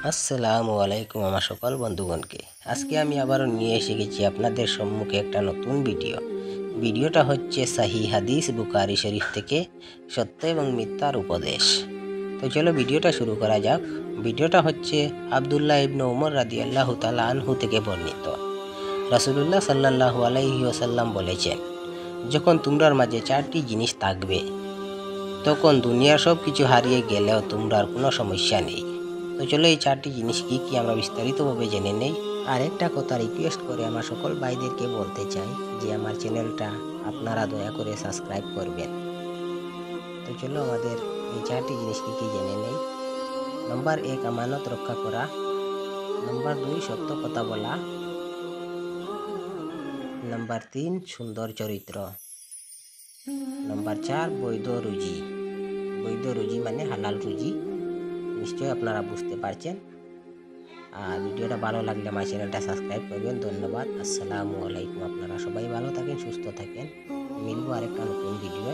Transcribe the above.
আসসালামু আলাইকুম আমার সকল বন্ধুগণকে। আজকে আমি আবারও নিয়ে এসে গেছি আপনাদের সম্মুখে একটা নতুন ভিডিওটা হচ্ছে সাহি হাদিস বুখারী শরীফ থেকে সত্য এবং মিথ্যার উপদেশ। তো চলো ভিডিওটা শুরু করা যাক। ভিডিওটা হচ্ছে আব্দুল্লাহ ইবনে উমর রাদিয়াল্লাহু তাআলা আনহু থেকে বর্ণিত। রাসূলুল্লাহ সাল্লাল্লাহু আলাইহি ওয়াসাল্লাম বলেছেন, যখন তোমরার মাঝে 4টি জিনিস থাকবে তখন দুনিয়ার সব কিছু হারিয়ে গেলেও তোমরার কোনো সমস্যা নেই। তো চলো এই 4টি জিনিস কি আমরা বিস্তারিতভাবে জেনে নেই। আর একটা কথা রিকোয়েস্ট করে আমার সকল ভাইদেরকে বলতে চাই যে আমার চ্যানেলটা আপনারা দয়া করে সাবস্ক্রাইব করবেন। তো চলো আমাদের এই 4টি জিনিস কি জেনে নেই। নম্বর 1, আমানত রক্ষা করা। নম্বর 2, সত্য কথা বলা। নম্বর 3, সুন্দর চরিত্র। নম্বর 4, বৈধ রুজি। বৈধ রুজি মানে হালাল রুজি, নিশ্চয়ই আপনারা বুঝতে পারছেন। আর ভিডিওটা ভালো লাগলে আমার চ্যানেলটা সাবস্ক্রাইব করবেন। ধন্যবাদ। আসসালামু আলাইকুম। আপনারা সবাই ভালো থাকেন, সুস্থ থাকেন। মিলবো আরেকটা নতুন ভিডিও।